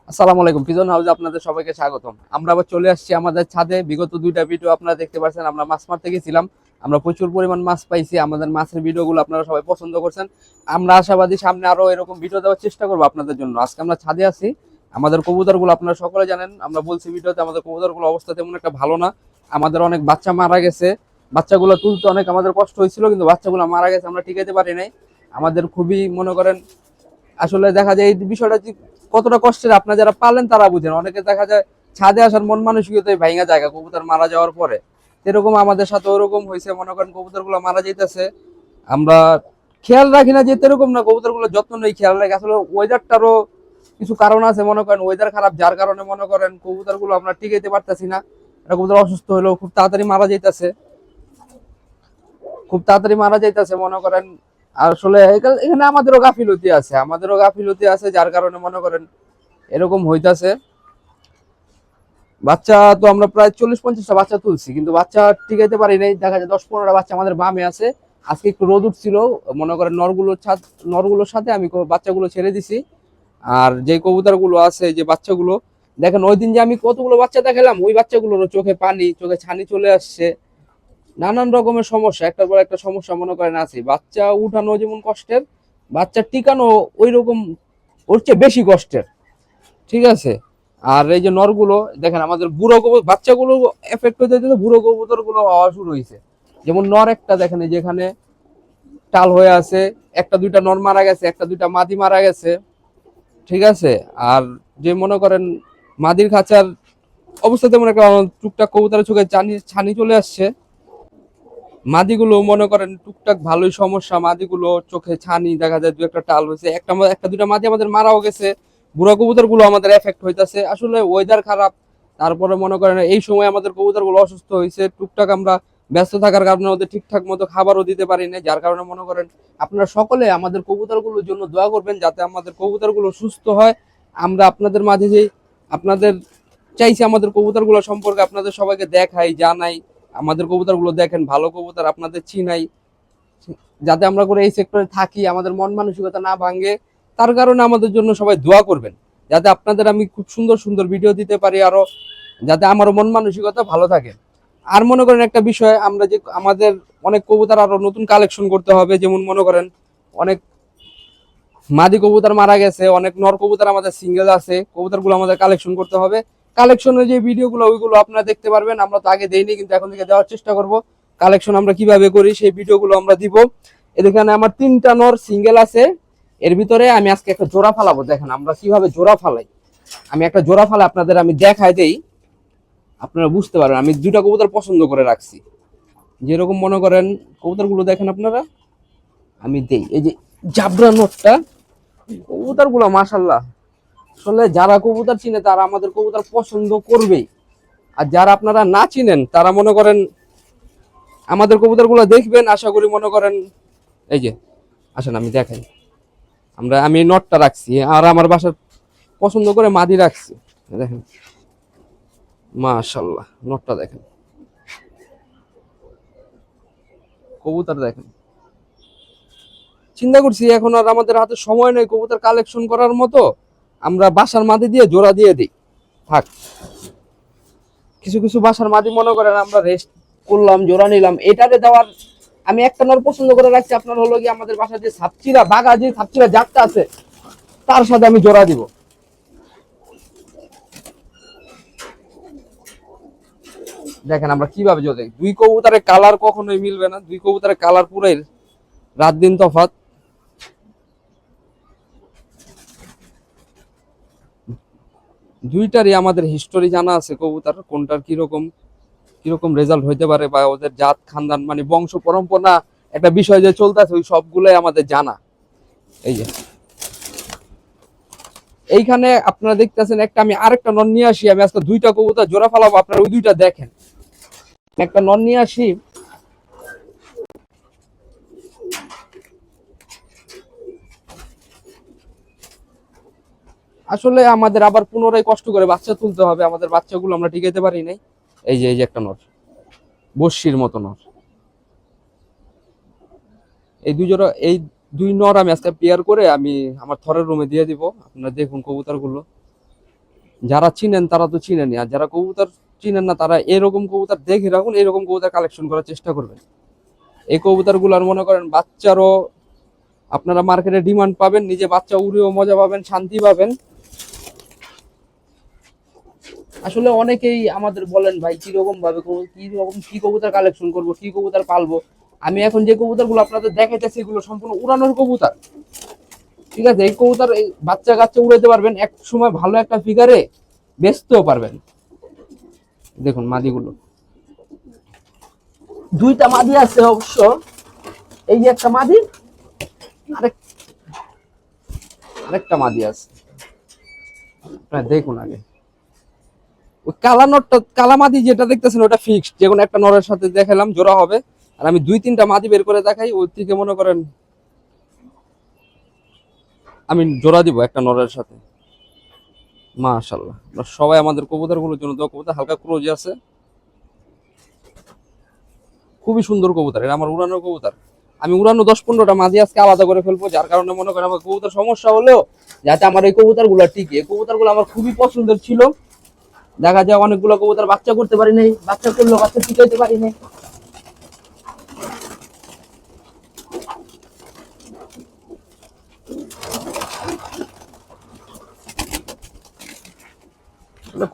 আসসালামু আলাইকুম, পিজন হাউসে আপনাদের সবাইকে স্বাগতম। আমরা আবার চলে আসছি আমাদের ছাদে। বিগত দুইটা ভিডিও আপনারা দেখতে পাচ্ছেন, আমরা মাছ মারতে গেছিলাম। আমরা প্রচুর পরিমাণ মাছ পাইছি। আমাদের মাছের ভিডিওগুলো আপনারা সবাই পছন্দ করছেন। আমরা আশাবাদী সামনে আরো এরকম ভিডিও দেওয়ার চেষ্টা করবো আপনাদের জন্য। আজকে আমরা ছাদে আছি। আমাদের কবুতরগুলো আপনারা সকলে জানেন, আমরা বলছি ভিডিওতে আমাদের কবুতরগুলো অবস্থা তেমন একটা ভালো না। আমাদের অনেক বাচ্চা মারা গেছে। বাচ্চাগুলো তুলতে অনেক আমাদের কষ্ট হয়েছিল, কিন্তু বাচ্চাগুলো মারা গেছে, আমরা টিকাইতে পারি নাই। আমাদের খুবই মনে করেন আসলে দেখা যায় এই বিষয়টা কতটা কষ্টের, আপনারা যারা পালেন তারা বুঝেন। অনেকে দেখা যায় ছাদে আসার মন মানসিকতায় ভাঙা জায়গা কবুতর মারা যাওয়ার পরে। এরকম আমাদের সাথে ওরকম হয়েছে, মনে করেন কবুতর গুলো মারা যাইতেছে, আমরা খেয়াল রাখি না যে এরকম না, কবুতর গুলো যত্ন নেই, খেয়াল রাখি। আসলে ওয়েদারটারও কিছু কারণ আছে, মনে করেন ওয়েদার খারাপ, যার কারণে মনে করেন কবুতর গুলো আমরা টিকাইতে পারতেছি না। এটা কবুতর অসুস্থ হলেও খুব তাড়াতাড়ি মারা যাইতেছে, মনে করেন। আসলে এখানে আমাদেরও গাফিলতি আছে, যার কারণে মনে করেন এরকম হইতাছে। বাচ্চা তো আমরা প্রায় 40-50টা বাচ্চা তুলছি, কিন্তু বাচ্চা টিকাইতে পারি নাই। দেখা যায় 10-15টা বাচ্চা আমাদের বামে আছে। আজকে একটু রোদ উঠছিল, মনে করেন নরগুলোর সাথে আমি বাচ্চাগুলো ছেড়ে দিছি। আর যে কবুতর গুলো আছে, যে বাচ্চাগুলো দেখেন, ওই দিন যে আমি কতগুলো বাচ্চা দেখালাম, ওই বাচ্চাগুলোর চোখে পানি, চোখে ছানি চলে আসছে। নানান রকমের সমস্যা, একটার পর একটা সমস্যা মনে করেন আছে। বাচ্চা উঠানো যেমন কষ্টের, বাচ্চা টিকানো ওই রকম ওর চেয়ে বেশি কষ্টের। ঠিক আছে। আর এই যে নরগুলো দেখেন, আমাদের বুড়ো বাচ্চাগুলো এফেক্ট হতে হতে বুড়ো কবুতর গুলো হওয়া শুরু হয়েছে। যেমন নর একটা দেখেন, যেখানে টাল হয়ে আছে, একটা দুইটা নর মারা গেছে, একটা দুইটা মাদি মারা গেছে। ঠিক আছে। আর যে মনে করেন মাদির খাঁচার অবস্থা তেমন একটা, টুকটাক কবুতরের চোখে ছানি চলে আসছে। মাদিগুলো মনে করেন টুকটাক ভালোই সমস্যা, মাদিগুলো চোখে ছানি, দেখা যায় দু একটা টাল হয়েছে, একটা দুটা মাদি আমাদের মারাও গেছে। বুড়া কবুতর গুলো আমাদের এফেক্ট হইতাছে। আসলে ওয়েদার খারাপ, তারপরে মনে করেন এই সময় আমাদের কবুতর গুলো অসুস্থ হয়েছে। টুকটাক আমরা ব্যস্ত থাকার কারণে ওদের ঠিকঠাক মতো খাবারও দিতে পারি না, যার কারণে মনে করেন আপনারা সকলে আমাদের কবুতর গুলোর জন্য দোয়া করবেন, যাতে আমাদের কবুতর গুলো সুস্থ হয়। আমরা আপনাদের মাঝে যে আপনাদের চাইছি আমাদের কবুতর গুলো সম্পর্কে আপনাদের সবাইকে দেখাই, জানাই। আমাদের কবুতর গুলো দেখেন, ভালো কবুতর আপনাদের চিনাই, যাতে আমরা করে এই সেক্টরে থাকি, আমাদের মন মানসিকতা না ভাঙে। তার কারণে আমাদের জন্য সবাই দোয়া করবেন, যাতে আপনাদের আমি খুব সুন্দর সুন্দর ভিডিও দিতে পারি, আরো যাতে আমারও মন মানসিকতা ভালো থাকে। আর মনে করেন একটা বিষয়, আমরা যে আমাদের অনেক কবুতর আরো নতুন কালেকশন করতে হবে। যেমন মনে করেন অনেক মাদি কবুতর মারা গেছে, অনেক নর কবুতর আমাদের সিঙ্গেল আছে, কবুতর গুলো আমাদের কালেকশন করতে হবে। কালেকশনের যে ভিডিওগুলো ওইগুলো আপনারা দেখতে পারবেন। আমরা তো আগে দেইনি, কিন্তু এখন থেকে দেওয়ার চেষ্টা করব। কালেকশন আমরা কিভাবে করি সেই ভিডিওগুলো আমরা দিব। এখানে আমার 3টা নর সিঙ্গেল আছে, এর ভিতরে আমি আজকে একটা জোড়া ফালাবো। দেখেন আমরা কিভাবে জোড়া ফালাই। আমি একটা জোড়া ফালা আপনাদের আমি দেখাই দেই, আপনারা বুঝতে পারবেন। আমি 2টা কবুতর পছন্দ করে রাখছি, যেরকম মনে করেন কবুতর গুলো দেখেন আপনারা। আমি দেই এই যে জাবরা নটটা, কবুতর গুলো মাশাল্লাহ। আসলে যারা কবুতর চিনে তারা আমাদের কবুতর পছন্দ করবেই। আর যারা আপনারা না চিনেন তারা মনে করেন আমাদের কবুতর গুলো দেখবেন, আশা করি মনে করেন। এই যে আসেন আমি দেখাই। আমি নটটা রাখছি, আর আমার বাসার পছন্দ করে মাদি রাখছি। দেখেন মাশাল্লাহ, নটটা দেখেন, কবুতর দেখেন। চিন্তা করছি এখন আর আমাদের হাতে সময় নেই কবুতর কালেকশন করার মতো, আমরা বাসার মাদি দিয়ে জোড়া দিয়ে দিই। থাক, কিছু কিছু বাসার মাদি মনে করেন আমরা রেস্ট করলাম, জোড়া নিলাম, এটাতে দেওয়ার। আমি একটা নর পছন্দ করে রাখছি, আপনার হলো কি আমাদের বাসার যে সাপচিরা বাঘা, যে সাপচিরা জাতটা আছে, তার সাথে আমি জোড়া দিব। দেখেন আমরা কিভাবে জোড়া দিই। দুই কবুতরের কালার কখনোই মিলবে না, দুই কবুতরের কালার পুরাই রাত দিন তফাৎ। দুইটারই আমাদের হিস্টোরি জানা আছে, কবুতর কোনটার কিরকম কিরকম রেজাল্ট হইতে পারে, বা ওদের জাত খানদান মানে বংশ পরম্পরা একটা বিষয় যে চলতেছে, ওই সবগুলাই আমাদের জানা। এই যে এইখানে আপনারা দেখতেছেন একটা, আমি আরেকটা নন নিয়ে আসি। আমি আজকে 2টা কবুতর জোড়া ফালাবো, আপনারা ওই 2টা দেখেন। একটা নন নিয়ে আসি। আসলে আমাদের আবার পুনরায় কষ্ট করে বাচ্চা তুলতে হবে, আমাদের বাচ্চাগুলো আমরা টিকাইতে পারি নাই। এই যে একটা নর, বর্ষির মতো নর। এই 2 নর আমি আজকে পেয়ার করে আমি আমার থরের রুমে দিয়ে দিব। আপনারা দেখুন কবুতর গুলো, যারা চিনেন তারা তো চিনেনই, আর যারা কবুতর চিনেন না তারা এরকম কবুতর দেখে রাখুন, এরকম কবুতর কালেকশন করার চেষ্টা করবেন। এই কবুতর গুলার মনে করেন বাচ্চারও আপনারা মার্কেটে ডিমান্ড পাবেন, নিজে বাচ্চা উড়েও মজা পাবেন, শান্তি পাবেন। আসলে অনেকেই আমাদের বলেন ভাই কিরকম ভাবে কি কবুতর কালেকশন করব, কি কবুতর পালবো। আমি এখন যে কবুতর গুলো আপনাদের দেখাইতেছি এগুলো সম্পূর্ণ উড়ানোর কবুতর। ঠিক আছে, এই কবুতর এই বাচ্চা কাচ্চা উড়াইতে পারবেন, এক সময় ভালো একটা ফিগারে বেচতেও পারবেন। দেখুন মাদিগুলো, দুইটা মাদি আছে অবশ্য। এই যে একটা মাদি, আরেক আরেকটা মাদি আছে, দেখুন আগে। ওই কালা নটটা, কালা মাদি যেটা দেখতেছেন ওটা ফিক্সড, যে কোনো একটা নরের সাথে দেখালাম জোড়া হবে। আর আমি 2-3টা মাদি বের করে দেখাই, ওই থেকে মনে করেন আমি জোড়া দিব একটা নরের সাথে। মাশাআল্লাহ, সবাই আমাদের কবুতর গুলোর জন্য দোয়া। কবুতর হালকা ক্রোজ আছে, খুবই সুন্দর কবুতর। এটা আমার উড়ানোর কবুতর। আমি উড়ানো 10-15টা মাদি আজকে আলাদা করে ফেলবো, যার কারণে মনে করেন আমার কবুতর সমস্যা হলেও যাতে আমার এই কবুতর গুলো টিকে। এই কবুতর গুলো আমার খুবই পছন্দের ছিল। দেখা যায় অনেকগুলো কবুতর বাচ্চা করতে পারি নাই, বাচ্চা করলেও বাচ্চা টিকাইতে পারি নাই।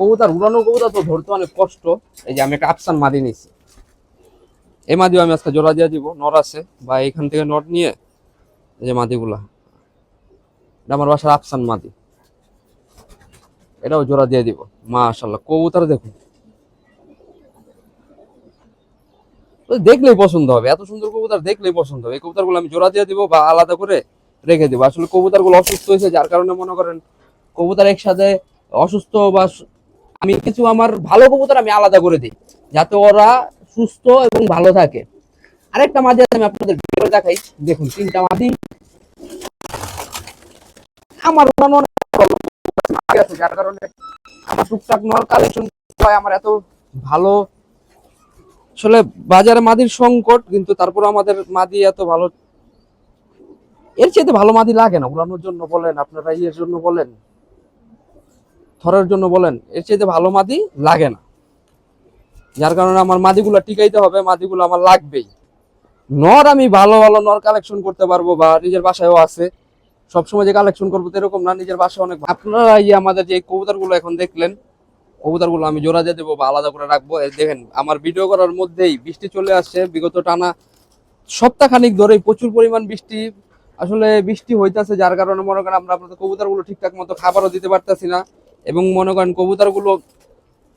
কবুতর উড়ানো কবুতর তো ধরতে অনেক কষ্ট। এই যে আমি একটা আফসান মাদি নিছি, এই মাদিও আমি আজকে জোড়া দিয়ে দিব। নর আছে বা এখান থেকে নট নিয়ে এই যে মাদিগুলা, এটা আমার বাসার আফসান মাদি, এটাও জোড়া দিয়ে দিব। মাশাআল্লাহ, কবুতর দেখুন, দেখলেই পছন্দ হবে। এত সুন্দর কবুতর দেখলেই পছন্দ হবে। এই কবুতরগুলো আমি জোড়া দিয়ে দিব বা আলাদা করে রেখে দিব। আসলে কবুতরগুলো অসুস্থ হয়েছে, যার কারণে মনে করেন কবুতর একসাথে অসুস্থ বা আমি কিছু আমার ভালো কবুতর আমি আলাদা করে দিই, যাতে ওরা সুস্থ এবং ভালো থাকে। আরেকটা মাদি আমি আপনাদের ভিডিও দেখাই, দেখুন 3টা মাদি আমার উড়ানো আছে, যার কারণে আমার টুকটাক নর কালেকশন হয় আমার এত ভালো। আসলে বাজারে মাদির সংকট, কিন্তু তারপর আমাদের মাদি এত ভালো, এর চেয়ে ভালো মাদি লাগে না উড়ানোর জন্য বলেন, আপনারা ইয়ের জন্য বলেন, থরের জন্য বলেন, এর চেয়ে ভালো মাদি লাগে না। যার কারণে আমার মাদিগুলো টিকাইতে হবে, মাদিগুলো আমার লাগবেই। নর আমি ভালো ভালো নর কালেকশন করতে পারবো, বা নিজের বাসায়ও আছে। সবসময় যে কালেকশন করবো এরকম না, নিজের বাসায় অনেক। আপনারা এই আমাদের যে কবুতর গুলো এখন দেখলেন, কবুতর গুলো আমি জোড়া দিয়ে দেবো বা আলাদা করে রাখবো। দেখেন আমার ভিডিও করার মধ্যেই বৃষ্টি চলে আসছে। বিগত টানা সপ্তাহখানিক ধরেই প্রচুর পরিমাণ বৃষ্টি, আসলে বৃষ্টি হইতেছে, যার কারণে মনে করেন আমরা আপনাদের কবুতর গুলো ঠিকঠাক মতো খাবারও দিতে পারতেছি না। এবং মনে করেন কবুতর গুলো,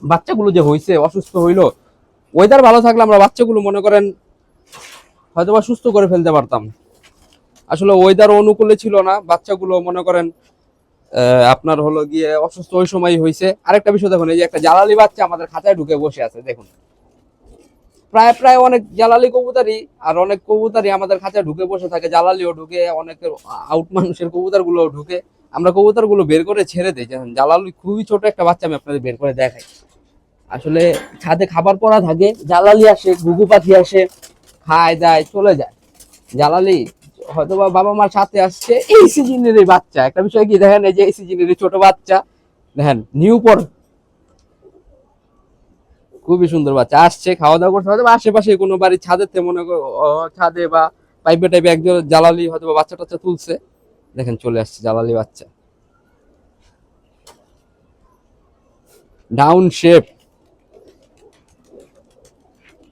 বাচ্চাগুলো যে হয়েছে অসুস্থ হইলো, ওয়েদার ভালো থাকলে আমরা বাচ্চাগুলো মনে করেন হয়তোবা সুস্থ করে ফেলতে পারতাম। আসলে ওয়েদার অনুকূলে ছিল না, বাচ্চাগুলো মনে করেন আপনার হলো গিয়ে অসুস্থ ওই সময় হয়েছে। আরেকটা বিষয় দেখুন, এই যে একটা জালালি বাচ্চা আমাদের খাঁচায় ঢুকে বসে আছে দেখুন। প্রায় প্রায় অনেক জালালি কবুতারই, আর অনেক কবুতারই আমাদের খাঁচায় ঢুকে বসে থাকে, জালালিও ঢুকে, অনেকের আউট মানুষের কবুতর গুলো ঢুকে। আমরা কবুতর গুলো বের করে ছেড়ে দিই। জালালি খুবই ছোট একটা বাচ্চা, আমি আপনাদের বের করে দেখাই। আসলে ছাদে খাবার পড়া থাকে, জালালি আসে, ঘুঘু পাখি আসে, খায় দায় চলে যায়। জালালি হয়তো বা বাবা মার সাথে আসছে। এই সিজনের বাচ্চা, একটা বিষয় কি দেখেন, এই যে এই সিজনের ছোট বাচ্চা দেখেন, নিউ পর, খুবই সুন্দর বাচ্চা আসছে, খাওয়া দাওয়া করতে হয়তো আশেপাশে কোনো বাড়ির ছাদের মনে করো, ছাদে বা পাইপে টাইপে একজন জালালি হয়তো বাচ্চা টাচ্চা তুলছে। দেখেন চলে আসছে জালালি বাচ্চা, ডাউন শেপ।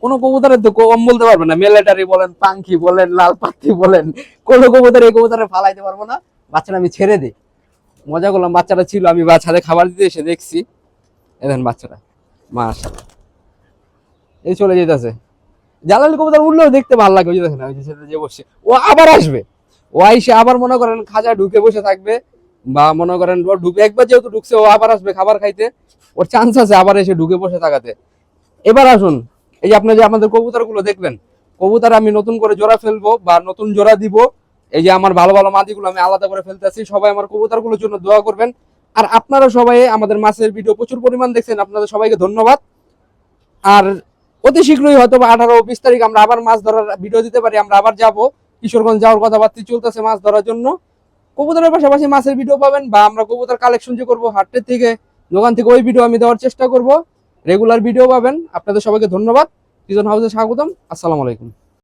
কোনো কবুতরের তো কম বলতে পারবেন না, মিলিটারি বলেন, পাঙ্খি বলেন, লাল পাত্তি বলেন, কোনো কবুতর এই কবুতরে ফালাইতে পারবো না। বাচ্চাটা আমি ছেড়ে দিই, মজা করলাম। বাচ্চাটা ছিল, আমি ছাদে খাবার দিতে এসে দেখছি, দেখেন বাচ্চাটা মাশাআল্লাহ এই চলে যেতেছে। জালালি কবুতর উঠলেও দেখতে ভালো লাগে, ওই যে দেখেন ওই যে বসছে, ও আবার আসবে। ও আইসে আবার মনে করেন খাঁচা ঢুকে বসে থাকবে, বা মনে করেন ও ঢুকে, একবার যেহেতু ঢুকছে ও আবার আসবে খাবার খাইতে, ওর চান্স আছে আবার এসে ঢুকে বসে থাকাতে। এবার আসুন, এই যে আপনি যে আমাদের কবুতর গুলো দেখলেন, কবুতর আমি নতুন করে জোড়া ফেলবো বা নতুন জোড়া দিব। এই যে আমার ভালো ভালো মাদিগুলো আমি আলাদা করে ফেলতেছি। সবাই আমার কবুতর গুলোর জন্য দোয়া করবেন। আর আপনারা সবাই আমাদের মাছের ভিডিও প্রচুর পরিমাণ দেখছেন, আপনাদের সবাইকে ধন্যবাদ। আর অতি শীঘ্রই হয়তো 18-20 তারিখ আমরা আবার মাছ ধরার ভিডিও দিতে পারি। আমরা আবার যাব কিশোরগঞ্জ, যাওয়ার কথাবার্তা চলতেছে মাছ ধরার জন্য। কবুতরের পাশাপাশি মাছের ভিডিও পাবেন, বা আমরা কবুতর কালেকশন যে করবো হাটের থেকে দোকান থেকে ওই ভিডিও আমি দেওয়ার চেষ্টা করব। রেগুলার ভিডিও পাবেন। আপনাদের সবাইকে ধন্যবাদ। পিজন হাউসে স্বাগতম। আসসালামু আলাইকুম।